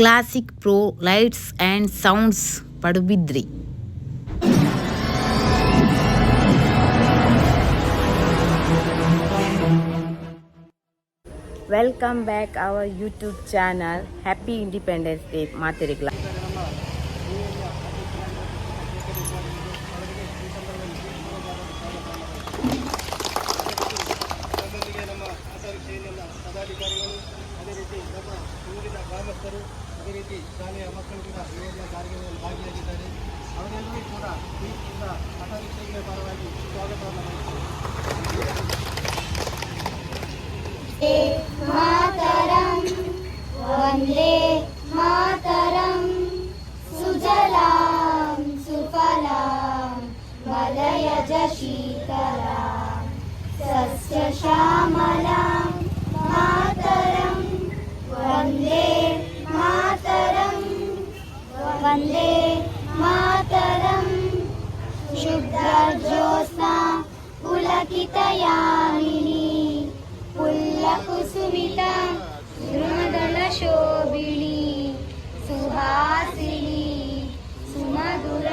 Classic pro lights and sounds Padubidri. Welcome back our YouTube channel. Happy independence day ಮಾತಿರಿಗ್ಲ. ಪದಾಧಿಕಾರಿಗಳು, ಅದೇ ರೀತಿ ನಮ್ಮ ಊರಿನ ಗ್ರಾಮಸ್ಥರು, ಅದೇ ರೀತಿ ಶಾಲೆಯ ಮಕ್ಕಳು ಕೂಡ ಈ ಎಲ್ಲ ಕಾರ್ಯಕ್ರಮದಲ್ಲಿ ಭಾಗಿಯಾಗಿದ್ದಾರೆ. ಅವರೆಲ್ಲರೂ ಕೂಡ ಪ್ರೀತಿಯಿಂದ ಅಟಲ್ ಪರವಾಗಿ ಸ್ವಾಗತವನ್ನು ವಂದೇ ಮಾತರಂ ಸುಜಲಾಂ ಸುಫಲಾಂ ಮಲಯಜ ಶೀತಲಾಂ ಸಸ್ಯ ಶ್ಯಾಮಲಾಂ ಮಾತರಂ ವಂದೇ ಮಾತರಂ ವಂದೇ ಮಾತರಂ ಶುದ್ಧ ಜ್ಯೋತ್ಸ್ನಾ ಪುಲಕಿತಯಾಮಿನಿ ಪುಲ್ಲಕುಸುಮಿತ ಧ್ರುಮದಳ ಶೋಭಿಣಿ ಸುಹಾಸಿನಿ ಸುಮಧುರ.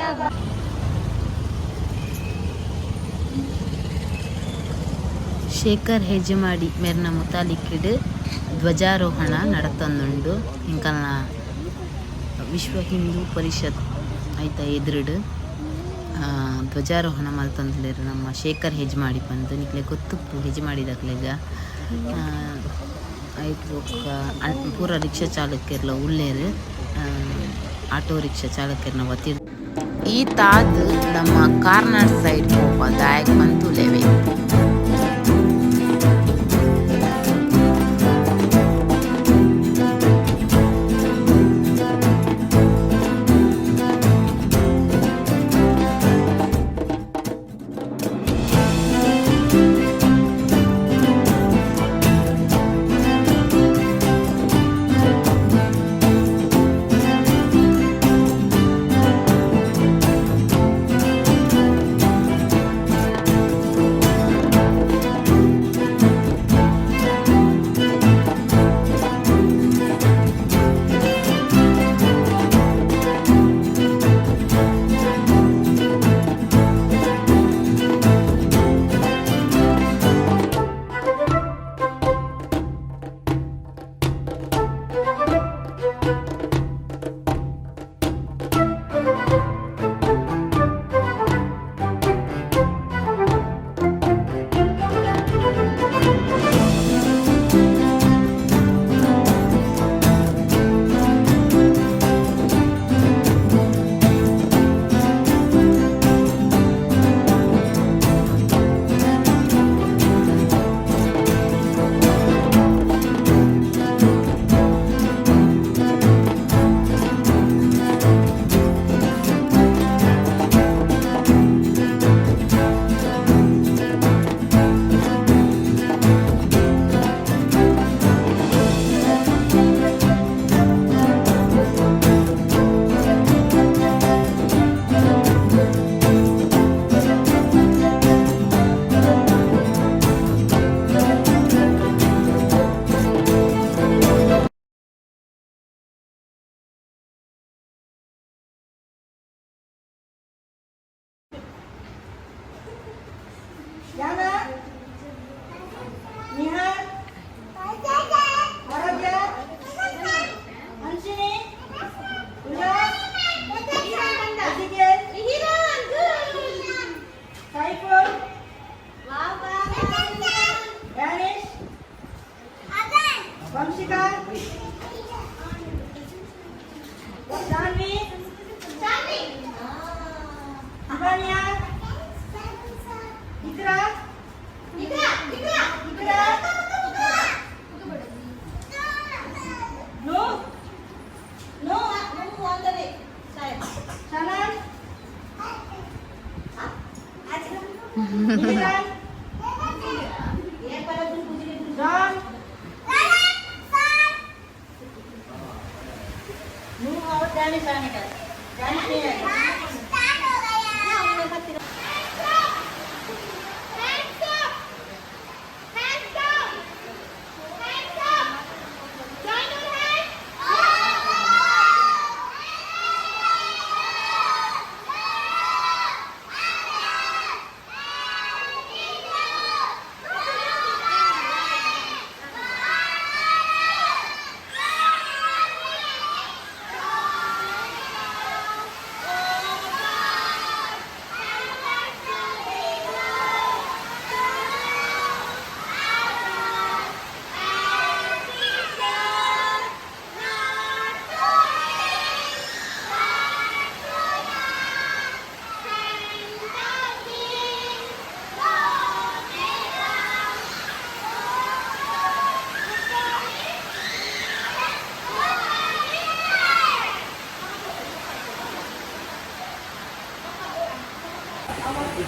ಶೇಖರ್ ಹೆಜ್ಮಾಡಿ ಮೇರ್ನ ಮುತಾಲಿಕ್ಕಿಡ್ ಧ್ವಜಾರೋಹಣ ನಡತೊಂದುಂಡು. ಇಂಕಲ್ನ ವಿಶ್ವ ಹಿಂದೂ ಪರಿಷತ್ ಐತ ಎದುರುಡು ಧ್ವಜಾರೋಹಣ ಮಲ್ತೊಂದುಲ್ಲೆರ್ ನಮ್ಮ ಶೇಖರ್ ಹೆಜ್ಮಾಡಿ ಪಂದ್. ನಿಕ್ಲೆ ಗೊತ್ತುಪ್ಪು ಹೆಜ್ಮಾಡಿದಕ್ಲೆಗ ಐಟ್ ಬೊಕ್ಕ ಪೂರ ರಿಕ್ಷಾ ಚಾಲಕರ್ಲ ಉಳ್ಳೇರು, ಆಟೋ ರಿಕ್ಷಾ ಚಾಲಕರ್ನ ಒತ್ತಿಡ್. ಈ ತಾದ್ ನಮ್ಮ ಕಾರ್ನರ್ ಸೈಡ್ ಪೋಪ ದಾಯಕ್ ಪಂತುಲೆವೆ.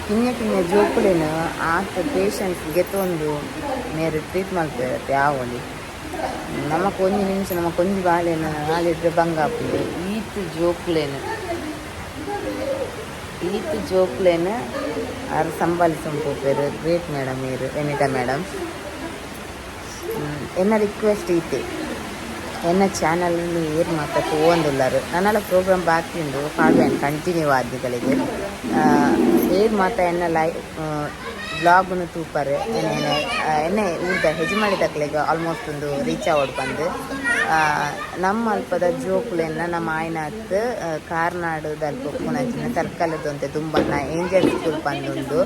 ಕಿನ್ನೆ ಜೋಕುಲೇನು ಆತ ಪೇಷಂಟ್ಸ್ಗೆ ತೊಂದು ಮೇರೆ ಟ್ರೀಟ್ ಮಾಡ್ತಾರೆ ಯಾವಲ್ಲಿ ನಮಕ್ ಒಂಜಿ ನಿಮಿಷ ನಮಕ್ ಒಂಜಿ ಬಾಳೆನ ಹಾಲಿಟ್ರೆ ಬಂಗಾಪುಂಡು ಈತ್ ಜೋಕ್ಲೇನು ಅವ್ರು ಸಂಭಾಲಿಸೋಪೇರು ಗ್ರೇಟ್ ಮೇಡಮ್ ಇರು ವೆನಿಟಾ ಮೇಡಮ್ ಎನ್ನ ರಿಕ್ವೆಸ್ಟ್ ಐತೆ ಎನ್ನ ಚಾನಲಲ್ಲಿ ಏರು ಮಾತಾಡ್ತು ಓಂದುಲ್ಲಾರು ನನ್ನೆಲ್ಲ ಪ್ರೋಗ್ರಾಮ್ ಬಾಕಿಂಡು ಪಾಡ್ವೇನು ಕಂಟಿನ್ಯೂ ಆದಿಗಳಿಗೆ ಏರು ಮಾತಾ ಎನ್ನ ಬ್ಲಾಗ್ನು ತೂಪರು ಎನ್ನೆ ಊಟ ಹೆಜ್ಜೆ ಮಾಡಿದಕ್ಲೆಗೆ ಆಲ್ಮೋಸ್ಟ್ ಒಂದು ರೀಚ್ ಆಗೋಡು ಬಂದು ನಮ್ಮ ಅಲ್ಪದ ಜೋಕುಲೆನ್ನ ನಮ್ಮ ಆಯ್ನತ್ತು ಕಾರ್ನಾಡು ಅಲ್ಪ ಪುನಂಚಿನ ಸರ್ಕಲದ್ದು ಅಂತ ದುಂಬನ್ನ ಏಂಜಲ್ ಸ್ಕೂಲ್ ಬಂದುಂಡು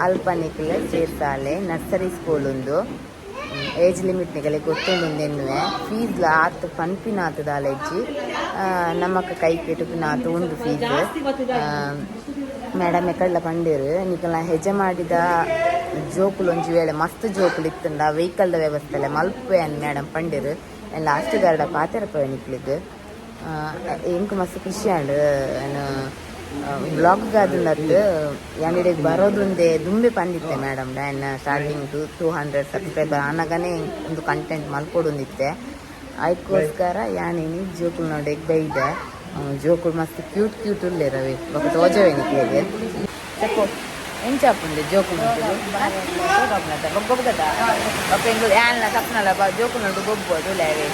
ಅಲ್ಪನಿಕ್ಲೆ ಸೇರ್ಸಾಲೆ ನರ್ಸರಿ ಸ್ಕೂಲ್ ಉಂದು ಏಜ್ ಲಿಮಿಟ್ ನಿಗಲೆ ಗೊತ್ತುಂಡು ಫೀಸ್ ಆತು ಪನ್ಪಿನಾತು ದಾಲೆಜ್ಜಿ ನಮಕ್ ಕೈ ಕೆಟುಪಿನಾತು ಉಂಡು ಫೀಸ್ ಮೇಡಮ್ ಎಕಡ್ಲ ಪಂಡೇರು ನಿಕಲ್ನ ಹೆಜ್ಜೆ ಮಾಡಿದ ಜೋಕುಲು ಒಂಜಿ ವೇಳೆ ಮಸ್ತ್ ಜೋಕುಲು ಇತ್ತಂಡ ವೆಹಿಕಲ್ದ ವ್ಯವಸ್ಥೆ ಮಲ್ಪೆ ಅನ್ ಮೇಡಮ್ ಪಂಡೇರು ಲಾಸ್ಟ್ ಗಾರ್ಡ ಪಾತೆರಪ ನಿಕ್ಲಿಗ್ ಎಂಕ್ ಮಸ್ತ್ ಖುಷಿ ಆಂಡ್ ಬ್ಲಾಗ್ ಅದನ್ನದ್ದು ಯಾನಿಡೆಗೆ ಬರೋದೊಂದೇ ದುಂಬೆ ಪಂದಿತ್ತೆ ಮೇಡಮ್ ನಾನು ಸ್ಟಾರ್ಟಿಂಗ್ 200 ಸಬ್ಸ್ಕ್ರೈಬರ್ ಆನಾಗನೇ ಒಂದು ಕಂಟೆಂಟ್ ಮಲ್ಕೊಡೊಂದಿತ್ತೆ ಅದಕ್ಕೋಸ್ಕರ ಯಾನೇನಿ ಜೋಕುಲು ನೋಡಿಗೆ ಬೈದೆ ಜೋಕುಲು ಮಸ್ತ್ ಕ್ಯೂಟ್ ಉಳ್ಳೇರವೆ ಬೊಕ್ಕ ತೋಜವೆ ನಿಕ್ಲೆಗೆ ಸಪೋ ಎಂಚಾಪುಂಡೆ ಜೋಕುಲು ಗೊಬ್ಬದ ಬೊಕ್ಕ ಎಂಗ್ಳು ಯಾನ್ಲ ತಪ್ಪನಲ್ಲ ಜೋಕುಲು ನೋಡು ಗೊಬ್ಬೋದು ಲೇವೆ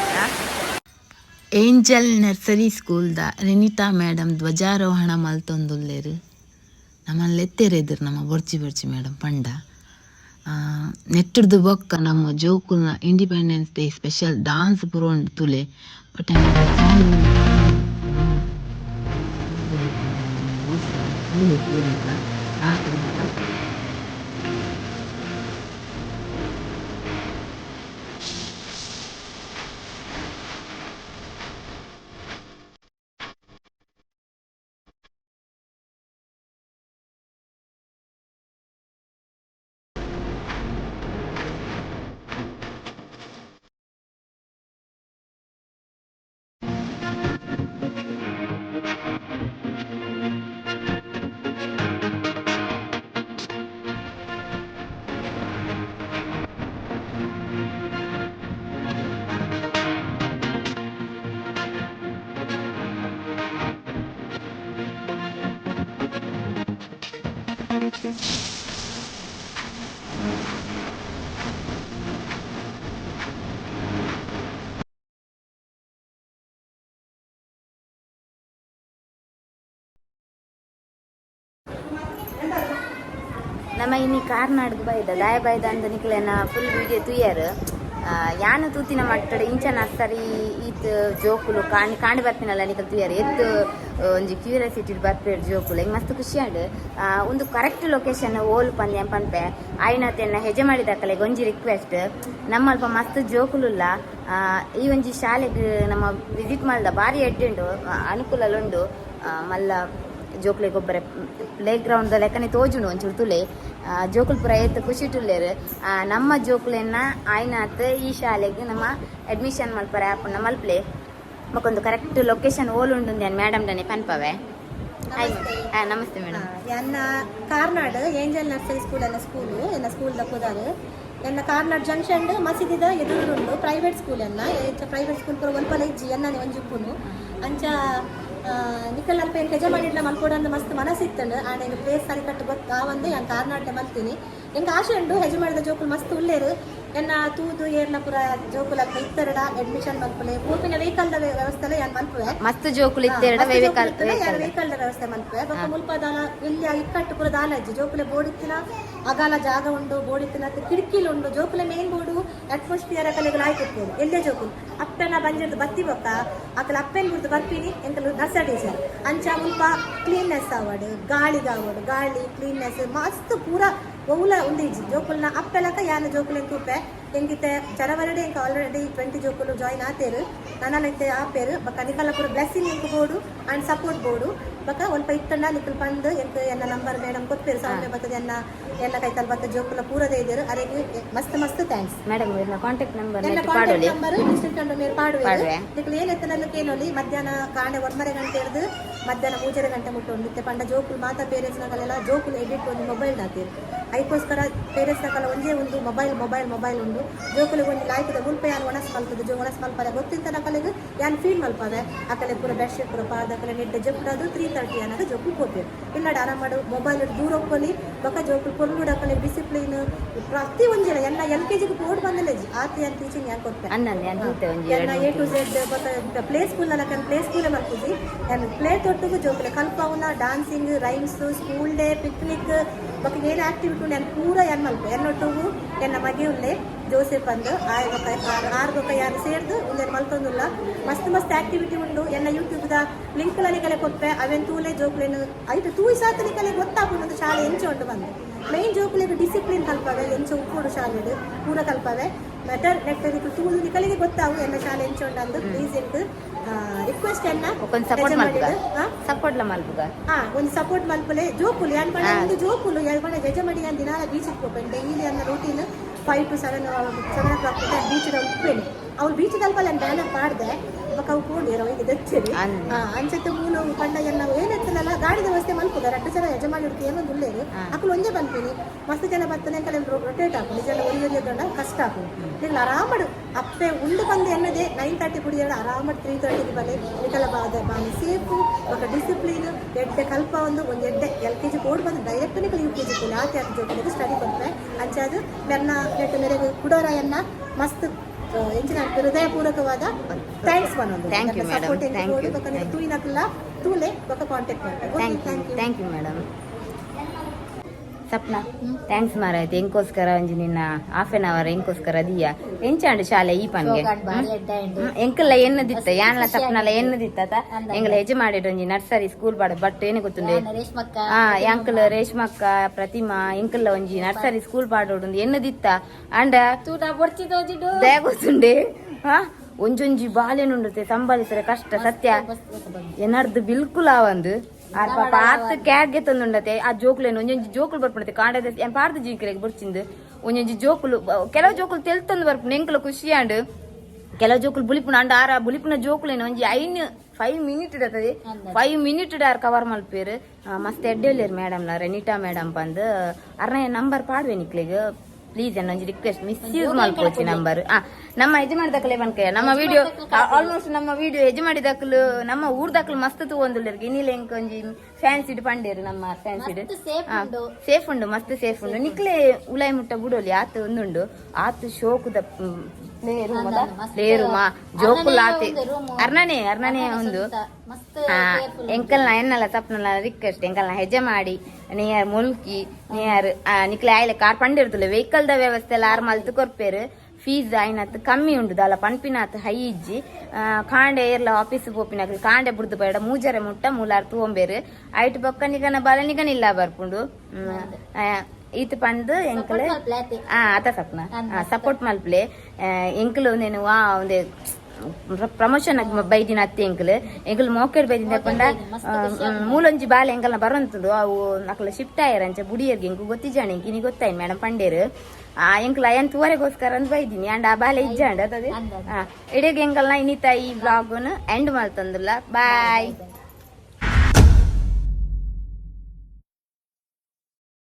ಏಂಜಲ್ ನರ್ಸರಿ ಸ್ಕೂಲ್ದ ರೆನಿತಾ ಮೇಡಮ್ ಧ್ವಜಾರೋಹಣ ಮಲ್ತೊಂದುಲ್ಲೇರು ನಮ್ಮಲ್ಲಿ ಎತ್ತೆರೆದ್ರು ನಮ್ಮ ಬೊರ್ಚಿ ಮೇಡಮ್ ಪಂಡ ನೆಟ್ಟಡ್ದು ಬೊಕ್ಕ ನಮ್ಮ ಜೋಕುಲ್ನ ಇಂಡಿಪೆಂಡೆನ್ಸ್ ಡೇ ಸ್ಪೆಷಲ್ ಡಾನ್ಸ್ ಪುರೋಂಡು ತುಲೆ ಬಟ್ ನಮ್ಮ ಇನ್ನಿ ಕಾರ್ನಾಡ್ದು ಬೈದ ದಾಯ ಬೈದ ಅಂತ ನಿಕ್ಲೆನ ಫುಲ್ ವಿಡಿಯೋ ತುಯ್ಯಾರು ಯಾನು ತೂತಿನ ಮಟ್ಟಡ ಇಂಚ ನರ್ಸರಿ ಈತ್ ಜೋಕುಲು ಕಾಣಿ ಬರ್ತೀನಲ್ಲ ನಿಕಲ್ ತುಯ್ಯಾರು ಎತ್ತು ಒಂಜಿ ಕ್ಯೂರಿಯಾಸಿಟಿ ಬರ್ಪೇರು ಜೋಕುಲು ಹಿಂಗೆ ಮಸ್ತ್ ಖುಷಿ ಆಂಡ್ ಒಂದು ಕರೆಕ್ಟ್ ಲೊಕೇಶನ್ ಓಲ್ ಪಂದೆ ಪನ್ಪೆ ಆಯ್ನತೆನ್ನ ಹೆಜ್ಜೆ ಮಾಡಿದಕ್ಕಲೆ ಒಂಜಿ ರಿಕ್ವೆಸ್ಟ್ ನಮ್ಮಲ್ಪ ಮಸ್ತ್ ಜೋಕುಲುಲ್ಲ ಈ ಒಂಜಿ ಶಾಲೆಗೆ ನಮ್ಮ ವಿಸಿಟ್ ಮಾಡ್ದ ಭಾರಿ ಎಡ್ಡುಂಡು ಅನುಕೂಲಲುಂಡು ಮಲ್ಲ ಜೋಕುಲೆ ಗೊಬ್ಬರ ಪ್ಲೇ ಗ್ರೌಂಡ್ ಲೆಕ್ಕನೆ ತೋಜುಂಡು ಒಂಚೂರು ತುಲೆ ಜೋಕುಲ್ ಪುರ ಏತ್ ಖುಷಿ ಟುಲ್ಲೇರು ನಮ್ಮ ಜೋಕುಲೆನ್ನ ಆಯ್ನಾತ್ ಈ ಶಾಲೆಗೆ ನಮ್ಮ ಅಡ್ಮಿಷನ್ ಮಲ್ಪರ ಆಪುಂಡ ಮಲ್ಪ್ಲೆ ಮಕ್ಕೊಂದು ಕರೆಕ್ಟ್ ಲೊಕೇಶನ್ ಓಲುಂಡು ನಾನು ಮೇಡಮ್ ಡನೆ ಪನ್ಪವೆ ನಮಸ್ತೆ ಮೇಡಮ್ ಎನ್ನ ಕಾರ್ನಾಡ್ ಏಂಜಲ್ ನರ್ಸರಿ ಸ್ಕೂಲ್ ಎನ್ನ ಸ್ಕೂಲ್ ಪುದಾರು ಎನ್ನ ಕಾರ್ನಾಡ್ ಜಂಕ್ಷನ್ ಮಸೀದಿದ ಎದುರುಂಡು ಪ್ರೈವೇಟ್ ಸ್ಕೂಲ್ ಪ್ರೈವೇಟ್ ಸ್ಕೂಲ್ ಪೂರ ಒಲ್ಪಲ ಇಜ್ಜಿ ಎನ್ನ ಒಂಜುಪ್ಪುನು ಅಂಚ ನಿಕಲ್ ಅಲ್ಪ ಏನು ಹೆಜೆ ಮಾಡಿಡ್ಲ ಮಲ್ಕೊಡಂದು ಮಸ್ತ್ ಮನಸ್ಸಿತ್ತಂಡು ಆಂಡ ಎಂಗೆ ಪ್ಲೇಸ್ ಸರಿ ಕಟ್ಟು ಗೊತ್ತಾವಂದು ನಾನು ಕಾರ್ನಾಡ್ಡೆ ಮಲ್ತೀನಿ ಎಂಗೆ ಆಶೆ ಉಂಡು ಹೆಜೆ ಮಾಡಿದ ಜೋಕುಲು ಮಸ್ತ್ ಉಳ್ಳೇರು ಎನ್ನ ತೂದು ಏರ್ನ ಪುರ ಜೋಕುಲ ಇತ್ತರಡ ಅಡ್ಮಿಷನ್ ಮಲ್ಪಲೆ ಪೂಪಿನ ವೆಹಿಕಲ್ದ ವ್ಯವಸ್ಥೆ ಯಾನ್ ಮಲ್ಪುವೆ ಮಸ್ತ್ ಜೋಕುಲು ಇತ್ತೆರಡ ವೆಹಿಕಲ್ದ ವ್ಯವಸ್ಥೆ ಮಲ್ಪುವೆ ಬೊಕ್ಕ ಮುಲ್ಪದಾಲ ಇಲ್ಲಿ ಇಕ್ಕಟ್ಟು ಪುರ ದಾಲಜ್ಜಿ ಜೋಕುಲೆ ಬೋಡಿತ್ತಿನ ಅಗಾಲ ಜಾಗ ಉಂಡು ಬೋಡಿತ್ತಿನ ಕಿಟಕಿಲು ಉಂಡು ಜೋಕುಲೆ ಮೇನ್ ಬೋರ್ಡು ಅಟ್ಮಾಸ್ಫಿಯರ್ ಕಲೆಗಳು ಆಯ್ತಿರ್ತೇನೆ ಎಲ್ಲೇ ಜೋಕುಲು ಅಪ್ಪನ ಬಂಜದ್ದು ಬತ್ತಿ ಬೊಕ್ಕ ಅಕಲ ಅಪ್ಪನ ಗುರ್ತು ಬರ್ತೀನಿ ಎಂಕಲು ನರ್ಸರಿ ಸರ್ ಅಂಚ ಮುಲ್ಪ ಕ್ಲೀನ್ನೆಸ್ ಆವಡು ಗಾಳಿ ಕ್ಲೀನ್ನೆಸ್ ಮಸ್ತ್ ಪೂರ ಒವುಲ ಉಂದಿಜ್ಜಿ ಜೋಕುಲ್ನ ಅಪ್ಪೆಲಕ ಯಾನ ಜೋಕುಲೆನ್ ತೂಪೆ ಎಂಗಿತ್ತೆ ಜನವರಿ ಎಂಕ ಆಲ್ರೆಡಿ 20 ಜೋಕುಲು ಜಾಯಿನ್ ಆತೇರು ನನ್ನಲ್ಲೈತೆ ಆಪೇರು ಬೊಕ್ಕ ನಿಕಲ್ನ ಪೂರ ಬ್ಲೆಸ್ಸಿಂಗ್ ಎಂಕ್ ಬೋರ್ಡು ಆ್ಯಂಡ್ ಸಪೋರ್ಟ್ ಬೋರ್ಡು ಬೊಕ ಒಲ್ಪ ಇತ್ತಂಡ ನಿಕ್ಕಲು ಪಂದ್ ಎಂಕ್ ಎನ್ನ ನಂಬರ್ ಮೇಡಮ್ ಕೊಡ್ತೀರಿ ಸೌಮ್ಯ ಬರ್ತದೆ ಎನ್ನ ಕೈತಲ್ ಬತ್ತ ಜೋಕುಲ ಪೂರದೇ ಇದ್ದೀರು ಅರೆಗೆ ಮಸ್ತ್ ಮಸ್ತ್ ಥ್ಯಾಂಕ್ಸ್ ಮೇಡಮ್ ಕಾಂಟ್ಯಾಕ್ಟ್ ನಂಬರ್ ಎಲ್ಲ ಕಾಂಟ್ಯಾಕ್ಟ್ ನಂಬರ್ ಡಿಸ್ಟ್ರಿಕ್ಟ್ ಮೇಲೆ ಪಾಡುವೆ ನಿಕ್ಕಲು ಏನು ಎತ್ತನನ್ನು ಕೇಳೋಲಿ ಮಧ್ಯಾಹ್ನ ಕಾಣೆ 1:30 ಗಂಟೆ ಹಿಡಿದು ಮಧ್ಯಾಹ್ನ 3:30 ಗಂಟೆ ಮುಟ್ಟೋದು ನಿತ್ಯ ಪಂಡ ಜೋಕುಲು ಮಾತಾ ಪೇರೆಂಟ್ಸ್ನಾಗಲೆಲ್ಲ ಜೋಕುಲು ಎಡಿಟ್ ಒಂದು ಮೊಬೈಲ್ ದಾತೀರು ಅದಕ್ಕೋಸ್ಕರ ಪೇರೆಂಟ್ಸ್ನಾಗಲ್ಲ ಒಂದೇ ಒಂದು ಮೊಬೈಲ್ ಉಂಡು ಜೋಕುಲಿಗೆ ಒಂದು ಲಾಯ್ಕದ ಮುಲ್ಪೆ ಯಾನು ಒಣಸ್ ಮಲ್ಪದು ಒಣಸ್ ಮಲ್ಪದೆ ಗೊತ್ತಿಂತ ನಕಲಿಗೆ ಯಾನು ಫೀಲ್ ಮಲ್ಪದೆ ಅಕಲೆ ಪೂರ ಬೆಡ್ಶೀಟ್ ಪೂರ ಪಾದಕಲೆ ನೆಡ್ಡೆ ಜಪ್ಪುಡದು 3:30 ಅನ್ನೋದು ಜೋಕುಲು ಕೊಡ್ತೀವಿ ಇಲ್ಲಡ ಆರಾಮಾಡು ಮೊಬೈಲ್ ದೂರ ಹೋಗ್ಕೊಳ್ಳಿ ಬೊಕ್ಕ ಜೋಕುಲು ಕೊಲ್ಗುಡ ಅಕಲೆ ಡಿಸಿಪ್ಲಿನ್ ಪ್ರತಿ ಒಂಜಿಲ್ಲ ಎನ್ನ LKG ಬೋರ್ಡ್ ಬಂದಲ್ಲ ಆತಿ ಅಂತ ಟೀಚಿಂಗ್ ಯಾಕೆ ಕೊಡ್ತೇನೆ ಎನ್ನ A to Z ಬೊಕ್ಕ ಪ್ಲೇ ಸ್ಕೂಲ್ ಅಲ್ಲ ಪ್ಲೇ ಸ್ಕೂಲೇ ಮಾಡ್ತಿದ್ವಿ ನಾನು ಪ್ಲೇ ತೊಟ್ಟಿಗೂ ಜೋಕುಲೆ ಕಲ್ಪವನ dancing rhymes school day picnic ಬೊಕ್ಕ ಏನು ಆಕ್ಟಿವಿಟಿ ಉಂಡು ನಾನು ಪೂರ ಏನು ಮಲ್ಪ ಎನ್ನೊಟ್ಟಿಗೂ ಎನ್ನ ಮಗೆ ಉಳ್ಳೆ ಜೋಸೆಫ್ ಅಂದು ಆರು ಬೊಕ್ಕ ಯಾರು ಸೇರ್ದು ಒಂದೇನು ಮಲ್ತೊಂದುಲ್ಲ ಮಸ್ತ್ ಆಕ್ಟಿವಿಟಿ ಉಂಡು ಎನ್ನ ಯೂಟ್ಯೂಬ್ದ ಲಿಂಕ್ಗಳಲ್ಲಿ ಕಲೆ ಕೊಟ್ಟೆ ಅವೇನು ತೂಲೆ ಜೋಕುಲೇನು ಐದು ತೂಯಿ ಸಾತನಿ ಕಲೆ ಗೊತ್ತಾಗ್ಬೋದು ಶಾಲೆ ಎಂಚು ಉಂಟು ಬಂದು ಮೇನ್ ಜೋಕುಲಿಗೆ ಡಿಸಿಪ್ಲಿನ್ ಕಲ್ಪವೆ ಎಂಚು ಉಪ್ಪುಡು ಶಾಲೆಡು ಪೂರ ಕಲ್ಪವೆ ಮೆಟರ್ ನೆಟ್ಟದಿಕ್ಕೆ ತೂದು ನಿಕಲಿಗೆ ಗೊತ್ತಾವು ಎನ್ನ ಶಾಲೆ ಎಂಚು ಉಂಡು ಅಂದು ಪ್ಲೀಸ್ ಎಂಕ್ ರಿಕ್ವೆಸ್ಟ್ ಎನ್ನ ಒಂದು ಸಪೋರ್ಟ್ ಮಲ್ಪಲೆ ಜೋಕುಲು ಯಾನ್ ಪಂಡ ಒಂದು ಜೋಕುಲು ಯಾನ್ ಯಜಮಡಿ ಅಂತ ದಿನಾಲ ಬೀಚಿಗೆ ಹೋಗ್ಬೇನೆ ಡೈಲಿ ಅನ್ನ ರೂಟೀನ್ 5 to 7 o'clock ಬೀಚ್ದ ಉಪ್ಪೇನೆ ಅವ್ರು ಬೀಚ್ ತಲುಪಲ್ಲ ಬ್ಯಾನರ್ ಮಾಡಿದೆ ಬೊಕ್ಕ ಅವು ಕೂಡಿರೋ ಈಗ ದಚ್ಚರಿ ಅಂಚತ್ತೆ ಮೂಲ ಕಂಡ ಎಲ್ಲ ಏನೆತ್ತಲ್ಲ ಗಾಡಿದ ವ್ಯವಸ್ಥೆ ಮಲ್ಪುದ 2 ಸಲ ಯಜಮಾನಿ ಹುಡುಕಿ ಏನೊಂದು ಉಳ್ಳೇರು ಅಕ್ಕಳು ಒಂದೇ ಬಂದ್ತೀನಿ ಮಸ್ತ್ ಜನ ಬರ್ತಾನೆ ಕಲೆ ರೊಟೇಟ್ ಹಾಕು ನಿಜ ಒರಿಯೊಂದ ಕಷ್ಟ ಹಾಕು ನೀವು ಆರಾಮಡು ಅಪ್ಪೆ ಉಂಡು ಬಂದು ಎನ್ನದೆ 9:30 ಕುಡಿಯೋದು ಆರಾಮಡು 3:30 ಬಲೆ ಇದೆಲ್ಲ ಬಾನಿ ಸೇಫು ఒక ಡಿಸಿಪ್ಲಿನ್ ಎಡ್ಡೆ ಕಲ್ಪ ಒಂದು ಎಡ್ಡೆ LKG ಬೋರ್ಡ್ ಬಂದು ಡೈರೆಕ್ಟ್ ನಿಕಲು UKG ಕೂಲಿ ಆಕೆ ಜೊತೆಗೆ ಸ್ಟಡಿ ಕೊಡ್ತೆ ಅಂಚಾದು ಮೆನ್ನ ನೆಟ್ಟು ಮೇರೆಗೆ ಕುಡೋರ ಎನ್ನ ಮಸ್ತ್ ಎಂಚಿನ ಹೃದಯಪೂರ್ವಕವಾದ ಥ್ಯಾಂಕ್ಸ್ ಬನ್ನೋದು ತೂಯಿನಕಲ್ಲ ತೂಲೆ ಬೊಕ್ಕ ಕಾಂಟ್ಯಾಕ್ಟ್ ಮಾಡ್ತಾರೆ thank you madam Sapna thanks ಮಾರಾಯ್ತು ಎಂಕೋಸ್ಕರ ಒಂಜಿ ನಿನ್ನ ಹಾಫ್ ಆನ್ ಅವರ್ ಎಂಕೋಸ್ಕರ ದಿಯಾ ಎಂಚಾಂಡು ಶಾಲೆ ಈ ಪನ್ಗೆ ಎಂಕಲ್ಲ ಎನ್ನದಿತ್ತ ಯಾನ್ಲ ಸಪ್ನಲ ಎನ್ನದಿತ್ತ ಎಂಗ್ಲ ಹೆಜ್ಜೆ ಮಾಡಿಟ್ಟು ಒಂಜಿ ನರ್ಸರಿ ಸ್ಕೂಲ್ ಬಾಡ ಬಟ್ ಏನೇ ಗೊತ್ತುಂಡೆ ಎಂಕಲ್ ರೇಷ್ಮಕ್ಕ ಪ್ರತಿಮಾ ಎಂಕಲ್ಲ ಒಂಜಿ ನರ್ಸರಿ ಸ್ಕೂಲ್ ಬಾಡೋಡು ಎನ್ನದಿತ್ತ ಅಂಡ ದಯ ಗೊತ್ತುಂಡೆ ಒಂಜೊಂಜಿ ಬಾಲೆನುಂಡುತ್ತೆ ಸಂಭಾಲಿಸರೆ ಕಷ್ಟ ಸತ್ಯ ಎನ್ನರ್ದು ಬಿಲ್ಕುಲ್ ಆವಂದು ಪಾತ ಕ್ಯಾಡ್ಗೆ ತಂದುಂಡತೆ ಆ ಜೋಕುಲೇನು ಒಂಜೊಂಜಿ ಜೋಕುಲು ಬರ್ಪಣತೆ ಕಾಂಡದ ಪಾರ್ದ ಜೀಕರೆಗೆ ಬರ್ಚಿಂದು ಒಂಜೊಂಜಿ ಜೋಕುಲು ಕೆಲವು ಜೋಕುಲು ತೆಲ್ತಂದು ಬರ್ಪುಣ ಎಂಕಲ ಖುಷಿಯಾಂಡು ಕೆಲವು ಜೋಕುಲು ಬುಲಿಪುಣ ಅಂಡ ಆರ ಬುಲಿಪುನ ಜೋಕುಲೇನು ಒಂಜಿ 5 ಮಿನಿಟ್ ಇಡತದೆ 5 ಮಿನಿಟ್ ಆರ್ ಕವರ್ ಮಲ್ಪೇರು ಮಸ್ತ್ ಎಡ್ಡೆಲ್ಲೇರು ಮೇಡಮ್ ರೆನಿಟಾ ಮೇಡಮ್ ಬಂದು ಅರ್ನ ನಂಬರ್ ಪಾಡ್ವೆ ನಿಕ್ಲಿಗೆ ಪ್ಲೀಸ್ ಅನ್ನೊಂಜಿ ರಿಕ್ವೆಸ್ಟ್ ಮಿಸ್ಯೂಸ್ ಮಲ್ಪೋಚಿ ನಂಬರ್ ನಮ್ಮ ಯಜಮಾನಿದಕ್ಕಲೆ ಬನ್ಕೆ ನಮ್ಮ ವಿಡಿಯೋ ಆಲ್ಮೋಸ್ಟ್ ನಮ್ಮ ವಿಡಿಯೋ ಯಜಮಾನಿದಕ್ಕಲು ನಮ್ಮ ಊರ್ದಕ್ಕಲು ಮಸ್ತ್ ತಗೊಂದುಲ್ಲೇರು ಇನ್ನಿಲ್ಲ ಎಂಕ್ ಒಂಜಿ ಫ್ಯಾನ್ಸಿಡ್ ಪಂಡೇರು ನಮ್ಮ ಫ್ಯಾನ್ಸಿಡ್ ಸೇಫ್ ಉಂಡು ಮಸ್ತ್ ಸೇಫ್ ಉಂಡು ನಿಕ್ಲೆ ಉಲಾಯಿ ಮುಟ್ಟ ಬುಡೋಲಿ ಆತು ಒಂದುಂಡು ಆತು ಶೋಕುದ ಪ್ಲೇ ರೂಮ ಜೋಕುಲ್ ಆತೆ ಅರ್ನನೆ ಒಂದು ಎಂಕಲ್ನ ಎನ್ನಲ್ಲ ತಪ್ಪನಲ್ಲ ರಿಕ್ವೆಸ್ಟ್ ಎಂಕಲ್ನ ಹೆಜ್ಜೆ ಮಾಡಿ ನಿಯರ್ ಮುಲ್ಕಿ ನಿಯರ್ ನಿಕ್ಲೆ ಆಯ್ಲೆ ಕಾರ್ ಪಂಡಿರ್ತಲ್ಲ ವೆಹಿಕಲ್ ದ ವ್ಯವಸ್ಥೆ ಎಲ್ಲ ಆರ್ ಮಲ್ತು ಕೊರ್ಪೇರು ಫೀಸ್ ಆಯ್ನತ್ ಕಮ್ಮಿ ಉಂಟು ಅಲ್ಲ ಪನ್ಪಿನಾತ್ ಹೈ ಇಜ್ಜಿ ಕಾಂಡೆ ಏರ್ಲ ಆಫೀಸ್ ಪೋಪಿನಾಗ ಕಾಂಡೆ ಬುಡ್ದು ಬೇಡ ಮೂಜರೆ ಮುಟ್ಟ ಮೂಲಾರ್ ತೂಂಬೇರು ಐಟ್ ಬೊಕ್ಕ ನಿಗನ ಬಲ ನಿಗನಿಲ್ಲ ಬರ್ಪುಂಡು ಈತ್ ಪಂದು ಎಂಕಲ್ ಅತ ಸಪ್ನ ಸಪೋರ್ಟ್ ಮಲ್ಪ್ಲೆ ಎಂಕಲ್ నేను ಒಂದೇ ಪ್ರಮೋಷನ್ ಬೈದಿನ ಅತ್ತೆ ಎಂಕಲ್ ಮೋಕೆಡ್ ಬೈದಿನ ಪಂಡ ಮೂಲೊಂಜಿ ಬಾಲೆ ಎಂಕಲ್ನ ಬರೋಂತದ್ದು ಅವು ನಕಲ ಶಿಫ್ಟ್ ಆಯ್ರಂಚ ಬುಡಿಯರ್ಗೆ ಎಂಕು ಗೊತ್ತಿಜಾಣ ಎಂಕಿನಿ ಗೊತ್ತಾಯ್ತು ಮೇಡಮ್ ಪಂಡೇರು ಎಂಕಲ್ ಅಯ್ಯನ್ ತೂವರೆಗೋಸ್ಕರ ಅಂತ ಬೈದಿನಿ ಅಂಡ್ ಆ ಬಾಲೆ ಇಜ್ಜಾಂಡ ಅದೇ ಎಡೆಗೆ ಎಂಕಲ್ನ ಇನ್ನಿತ ಈ ಬ್ಲಾಗ್ನ ಎಂಡ್ ಮಾಡ್ತಂದಿಲ್ಲ ಬಾಯ್.